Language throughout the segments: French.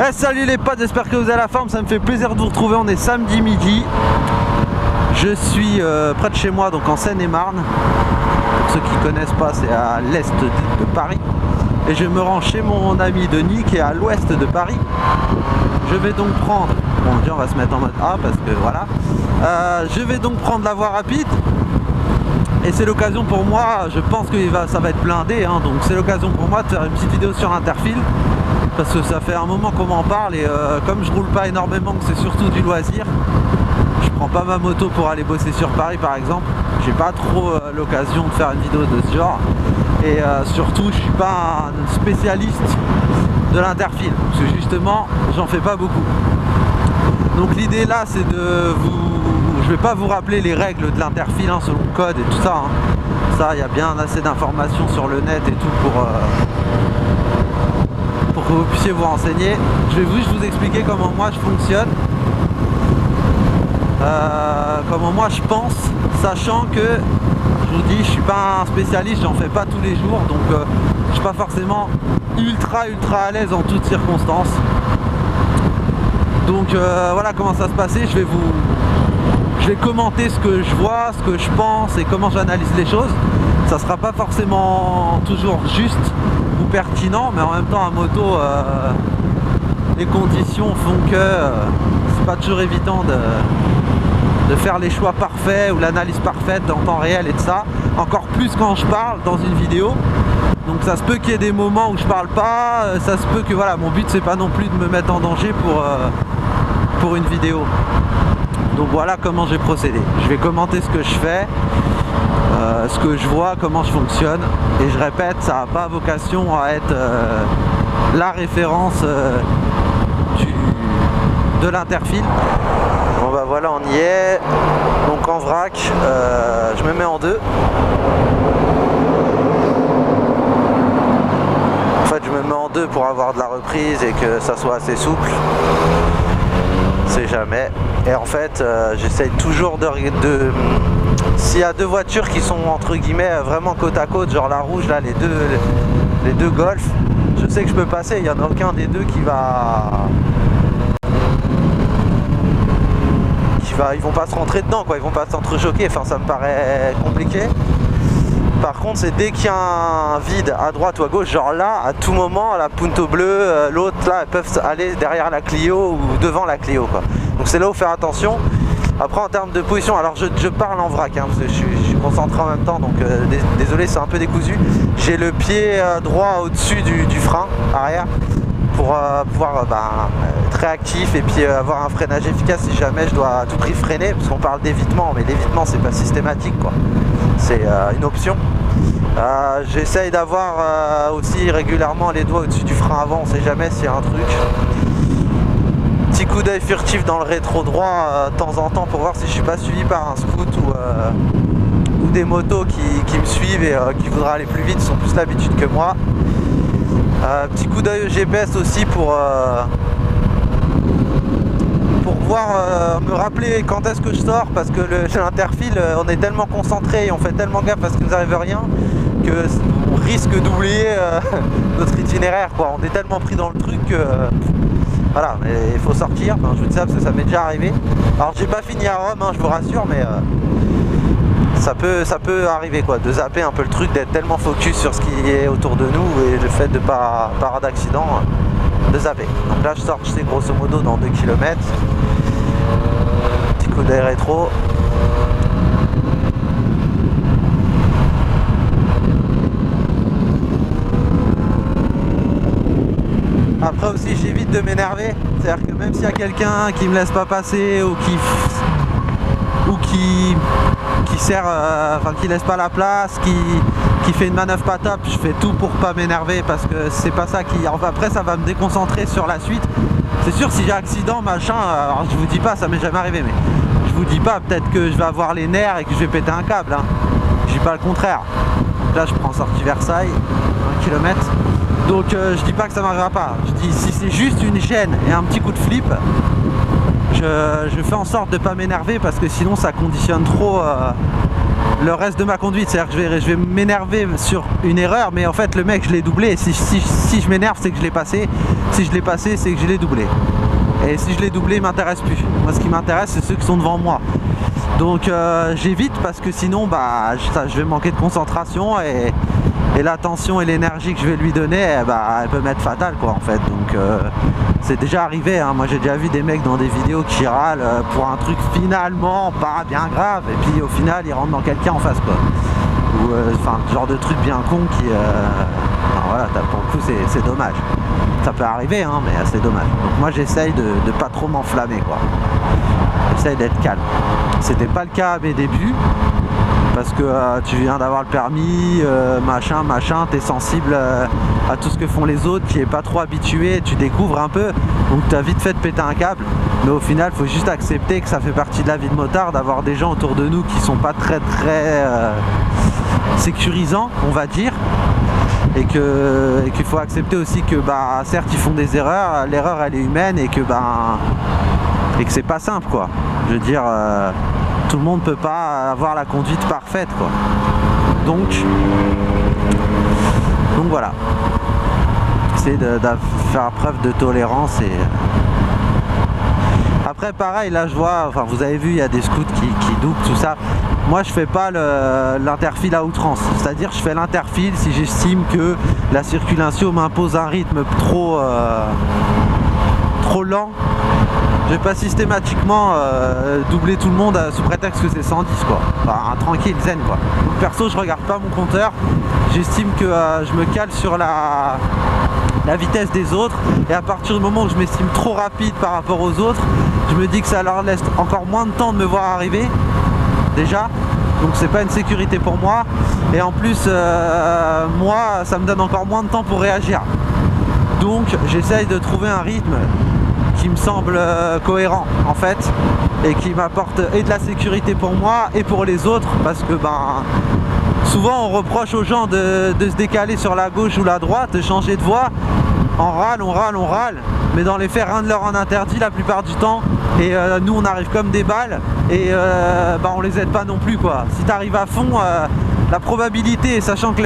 Salut les potes, j'espère que vous avez la forme, ça me fait plaisir de vous retrouver, on est samedi midi. Je suis près de chez moi, donc en Seine-et-Marne. Pour ceux qui ne connaissent pas, c'est à l'est de Paris. Et je me rends chez mon ami Denis qui est à l'ouest de Paris. Je vais donc prendre, bon déjà on va se mettre en mode A parce que voilà. Je vais donc prendre la voie rapide. Et c'est l'occasion pour moi, je pense que ça va être blindé, hein, donc c'est l'occasion pour moi de faire une petite vidéo sur Interfile. Parce que ça fait un moment qu'on m'en parle et comme je roule pas énormément, que c'est surtout du loisir, je prends pas ma moto pour aller bosser sur Paris par exemple. J'ai pas trop l'occasion de faire une vidéo de ce genre. Et surtout je suis pas un spécialiste de l'Interfile. Parce que justement j'en fais pas beaucoup. Donc l'idée là c'est de vous... Je vais pas vous rappeler les règles de l'Interfile hein, selon le code et tout ça. Hein. Ça il y a bien assez d'informations sur le net et tout pour que vous puissiez vous renseigner. Je vais juste vous expliquer comment moi je fonctionne, comment moi je pense, sachant que je vous dis je suis pas un spécialiste, j'en fais pas tous les jours, donc je suis pas forcément ultra à l'aise en toutes circonstances. Donc voilà comment ça se passait. Je vais commenter ce que je vois, ce que je pense et comment j'analyse les choses. Ça sera pas forcément toujours juste ou pertinent, mais en même temps à moto les conditions font que c'est pas toujours évident de faire les choix parfaits ou l'analyse parfaite en temps réel et de ça, encore plus quand je parle dans une vidéo. Donc ça se peut qu'il y ait des moments où je parle pas, ça se peut que voilà, mon but c'est pas non plus de me mettre en danger pour une vidéo. Donc voilà comment j'ai procédé. Je vais commenter ce que je fais, ce que je vois, comment je fonctionne. Et je répète, ça n'a pas vocation à être la référence de l'Interfile. Bon bah voilà, on y est. Donc en vrac, je me mets en deux. En fait, je me mets en deux pour avoir de la reprise et que ça soit assez souple. C'est jamais. Et en fait j'essaye toujours de s'il y a deux voitures qui sont entre guillemets vraiment côte à côte, genre la rouge là, les deux Golf, je sais que je peux passer, il n'y en a aucun des deux qui va ils vont pas se rentrer dedans quoi, ils vont pas s'entrechoquer, enfin ça me paraît compliqué. Par contre c'est dès qu'il y a un vide à droite ou à gauche, genre là, à tout moment, la Punto bleue, l'autre là, elles peuvent aller derrière la Clio ou devant la Clio quoi. Donc c'est là où il faut faire attention. Après en termes de position, alors je parle en vrac hein, parce que je suis concentré en même temps, donc désolé c'est un peu décousu. J'ai le pied droit au-dessus du frein arrière pour pouvoir être réactif et puis avoir un freinage efficace si jamais je dois à tout prix freiner, parce qu'on parle d'évitement, mais l'évitement c'est pas systématique quoi. C'est une option. J'essaye d'avoir aussi régulièrement les doigts au-dessus du frein avant, on sait jamais s'il y a un truc. Petit coup d'œil furtif dans le rétro droit de temps en temps pour voir si je suis pas suivi par un scoot ou des motos qui me suivent et qui voudraient aller plus vite, ils sont plus l'habitude que moi. Petit coup d'œil au GPS aussi pour pouvoir me rappeler quand est-ce que je sors, parce que chez l'Interfile on est tellement concentré et on fait tellement gaffe parce qu'il nous arrive rien que on risque d'oublier notre itinéraire quoi. On est tellement pris dans le truc que voilà, mais il faut sortir, enfin, je vous dis ça parce que ça m'est déjà arrivé. Alors j'ai pas fini à Rome hein, je vous rassure, mais ça peut arriver quoi, de zapper un peu le truc, d'être tellement focus sur ce qui est autour de nous et le fait de pas avoir d'accident, de zapper. Donc là je sors, je sais grosso modo dans 2 km. Petit coup d'œil rétro. Après aussi j'évite de m'énerver, c'est-à-dire que même s'il y a quelqu'un qui me laisse pas passer ou qui sert, enfin qui laisse pas la place, qui fait une manœuvre pas top, je fais tout pour pas m'énerver parce que c'est pas ça qui... Après ça va me déconcentrer sur la suite. C'est sûr si j'ai accident machin, alors je vous dis pas, ça m'est jamais arrivé, mais je vous dis pas, peut-être que je vais avoir les nerfs et que je vais péter un câble, hein. Je dis pas le contraire. Donc là je prends sortie Versailles, 1 km. Donc je dis pas que ça m'arrivera pas. Je dis si c'est juste une gêne et un petit coup de flip, je fais en sorte de pas m'énerver parce que sinon ça conditionne trop le reste de ma conduite. C'est-à-dire que je vais m'énerver sur une erreur, mais en fait le mec je l'ai doublé. Si je m'énerve, c'est que je l'ai passé. Si je l'ai passé, c'est que je l'ai doublé. Et si je l'ai doublé, il m'intéresse plus. Moi, ce qui m'intéresse, c'est ceux qui sont devant moi. Donc j'évite parce que sinon bah, je vais manquer de concentration et l'attention et l'énergie que je vais lui donner, elle peut m'être fatale quoi en fait. Donc c'est déjà arrivé, hein. Moi j'ai déjà vu des mecs dans des vidéos qui râlent pour un truc finalement pas bien grave et puis au final ils rentrent dans quelqu'un en face quoi. Ou enfin ce genre de truc bien con qui voilà, pour le coup c'est dommage. Ça peut arriver hein, mais c'est dommage. Donc moi j'essaye de pas trop m'enflammer quoi. J'essaye d'être calme. C'était pas le cas à mes débuts parce que tu viens d'avoir le permis, machin, t'es sensible à tout ce que font les autres, tu es pas trop habitué, tu découvres un peu, donc t'as vite fait de péter un câble. Mais au final, faut juste accepter que ça fait partie de la vie de motard, d'avoir des gens autour de nous qui sont pas très sécurisants, on va dire. Et qu'il faut accepter aussi que bah certes ils font des erreurs, l'erreur elle est humaine et que c'est pas simple quoi. Je veux dire tout le monde peut pas avoir la conduite parfaite quoi. Donc voilà. C'est de faire preuve de tolérance et après pareil là je vois, enfin vous avez vu il y a des scouts qui doublent tout ça. Moi je fais pas l'interfile à outrance, c'est-à-dire je fais l'interfile si j'estime que la circulation m'impose un rythme trop lent. Je vais pas systématiquement doubler tout le monde sous prétexte que c'est 110 quoi. Enfin, tranquille, zen quoi. Donc perso je regarde pas mon compteur, j'estime que je me cale sur la vitesse des autres et à partir du moment où je m'estime trop rapide par rapport aux autres, je me dis que ça leur laisse encore moins de temps de me voir arriver déjà, donc c'est pas une sécurité pour moi et en plus moi ça me donne encore moins de temps pour réagir, donc j'essaye de trouver un rythme qui me semble cohérent en fait et qui m'apporte et de la sécurité pour moi et pour les autres parce que ben souvent on reproche aux gens de se décaler sur la gauche ou la droite, de changer de voie. On râle, mais dans les faits rien ne leur en interdit la plupart du temps et nous on arrive comme des balles et bah, on les aide pas non plus quoi. Si tu arrives à fond, la probabilité, sachant que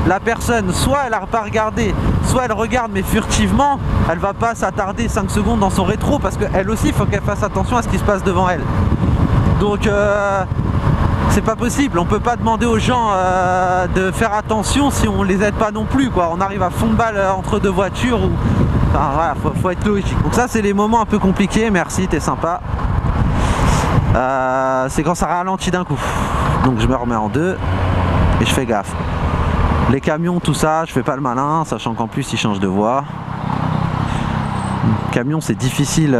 la personne soit elle n'a pas regardé, soit elle regarde mais furtivement, elle va pas s'attarder 5 secondes dans son rétro parce qu'elle aussi il faut qu'elle fasse attention à ce qui se passe devant elle. Donc c'est pas possible, on peut pas demander aux gens de faire attention si on les aide pas non plus quoi. On arrive à fond de balle entre deux voitures ou... Enfin voilà, faut être logique. Donc ça c'est les moments un peu compliqués, merci, t'es sympa. C'est quand ça ralentit d'un coup. Donc je me remets en deux et je fais gaffe. Les camions, tout ça, je fais pas le malin, sachant qu'en plus ils changent de voie. Camion c'est difficile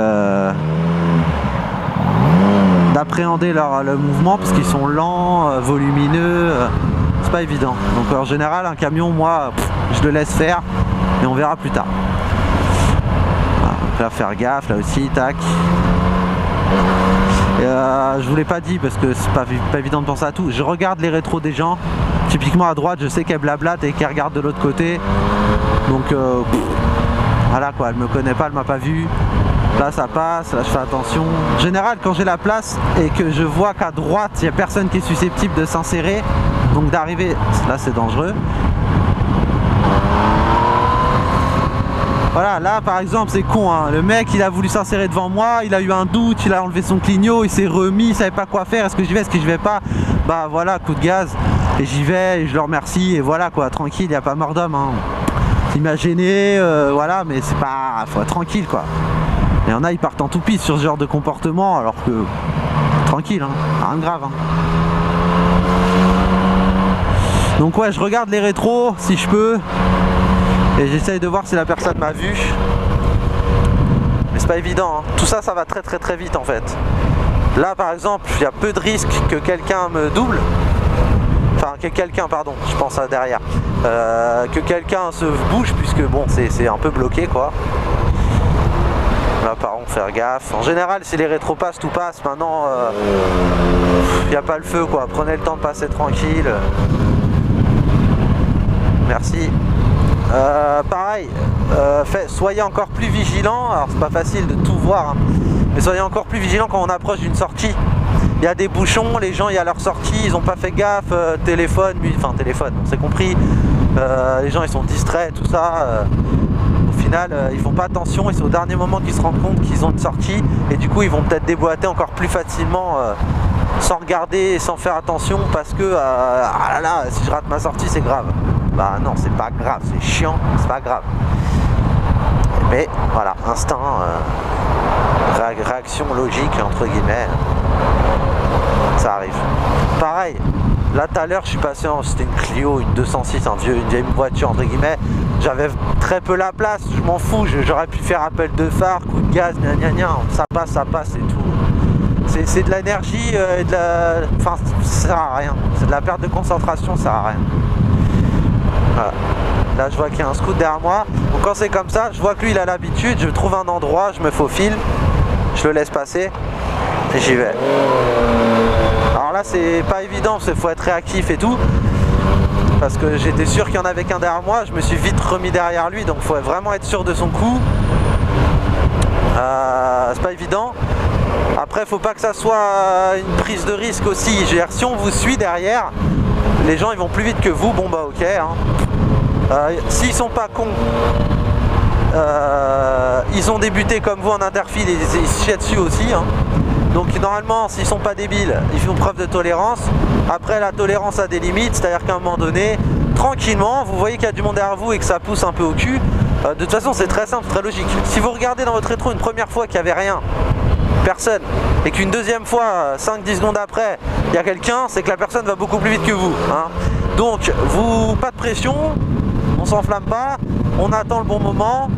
d'appréhender le mouvement parce qu'ils sont lents, volumineux, c'est pas évident. Donc en général un camion moi je le laisse faire et on verra plus tard. Voilà, donc là faire gaffe, là aussi, tac. Et, je vous l'ai pas dit parce que c'est pas évident de penser à tout. Je regarde les rétros des gens, typiquement à droite je sais qu'elle blablate et qu'elle regarde de l'autre côté. Donc voilà quoi, elle me connaît pas, elle m'a pas vu. Là ça passe, là je fais attention. En général quand j'ai la place et que je vois qu'à droite il n'y a personne qui est susceptible de s'insérer, donc d'arriver, là c'est dangereux. Voilà, là par exemple c'est con hein. Le mec il a voulu s'insérer devant moi, il a eu un doute, il a enlevé son clignot, il s'est remis, il savait pas quoi faire, est-ce que j'y vais, est-ce que je vais pas. Bah voilà, coup de gaz, et j'y vais, et je le remercie, et voilà quoi, tranquille, il n'y a pas mort d'homme hein. Il m'a gêné, voilà, mais c'est pas... faut être tranquille quoi. Il y en a, ils partent en toupie sur ce genre de comportement, alors que... tranquille, hein, rien de grave. Hein. Donc ouais, je regarde les rétros, si je peux. Et j'essaye de voir si la personne m'a vu. Mais c'est pas évident, hein. Tout ça, ça va très vite en fait. Là, par exemple, il y a peu de risques que quelqu'un me double. Enfin, que quelqu'un, pardon, je pense à derrière. Que quelqu'un se bouge, puisque bon, c'est un peu bloqué quoi. Là par contre faire gaffe. En général si les rétros passent, tout passe. Maintenant il n'y a pas le feu quoi. Prenez le temps de passer tranquille. Merci. Pareil, soyez encore plus vigilants. Alors c'est pas facile de tout voir hein, mais soyez encore plus vigilants quand on approche d'une sortie. il y a des bouchons, les gens, il y a leur sortie, ils ont pas fait gaffe, téléphone, on s'est compris, les gens ils sont distraits, tout ça. Au final, ils font pas attention et c'est au dernier moment qu'ils se rendent compte qu'ils ont une sortie et du coup ils vont peut-être déboîter encore plus facilement sans regarder et sans faire attention parce que ah là là, si je rate ma sortie c'est grave. Bah non, c'est pas grave, c'est chiant, c'est pas grave. Mais voilà, instinct, réaction logique entre guillemets, ça arrive. Pareil, là tout à l'heure je suis passé c'était une Clio, une 206, une vieille voiture entre guillemets. J'avais très peu la place, je m'en fous, j'aurais pu faire appel de phare, coup de gaz, ça passe et tout. C'est de l'énergie et de la... Enfin, ça sert à rien. C'est de la perte de concentration, ça sert à rien. Voilà. Là, je vois qu'il y a un scoot derrière moi. Donc quand c'est comme ça, je vois que lui, il a l'habitude. Je trouve un endroit, je me faufile, je le laisse passer et j'y vais. Alors là, c'est pas évident, parce qu'il faut être réactif et tout. Parce que j'étais sûr qu'il y en avait qu'un derrière moi, je me suis vite remis derrière lui, donc il faut vraiment être sûr de son coup. C'est pas évident. Après, faut pas que ça soit une prise de risque aussi. Si on vous suit derrière, les gens ils vont plus vite que vous, bon bah ok. S'ils sont pas cons, ils ont débuté comme vous en interfile et ils se chient dessus aussi. Donc normalement, s'ils sont pas débiles, ils font preuve de tolérance. Après, la tolérance a des limites, c'est-à-dire qu'à un moment donné, tranquillement, vous voyez qu'il y a du monde derrière vous et que ça pousse un peu au cul. De toute façon, c'est très simple, très logique. Si vous regardez dans votre rétro une première fois qu'il n'y avait rien, personne, et qu'une deuxième fois, 5-10 secondes après, il y a quelqu'un, c'est que la personne va beaucoup plus vite que vous. Donc, pas de pression, on s'enflamme pas, on attend le bon moment,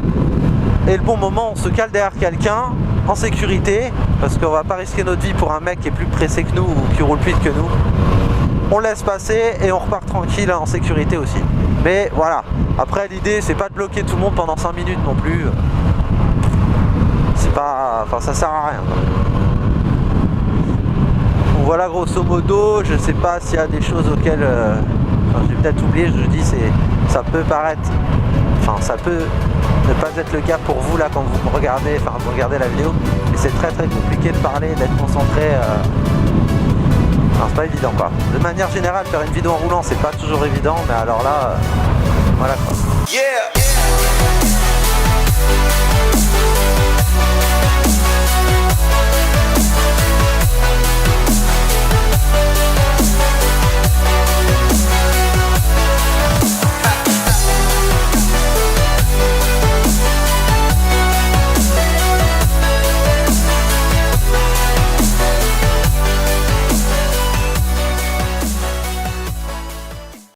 et le bon moment, on se cale derrière quelqu'un, en sécurité, parce qu'on va pas risquer notre vie pour un mec qui est plus pressé que nous ou qui roule plus vite que nous. On laisse passer et on repart tranquille en sécurité aussi. Mais voilà, après l'idée c'est pas de bloquer tout le monde pendant 5 minutes non plus. C'est pas... Enfin ça sert à rien. Donc voilà grosso modo, je sais pas s'il y a des choses auxquelles... Enfin, j'ai peut-être oublié, je dis ça peut paraître... Enfin ça peut ne pas être le cas pour vous là quand vous me regardez, enfin vous regardez la vidéo. Et c'est très compliqué de parler, d'être concentré. Enfin, c'est pas évident quoi. De manière générale, faire une vidéo en roulant c'est pas toujours évident, mais alors là, voilà quoi. Yeah.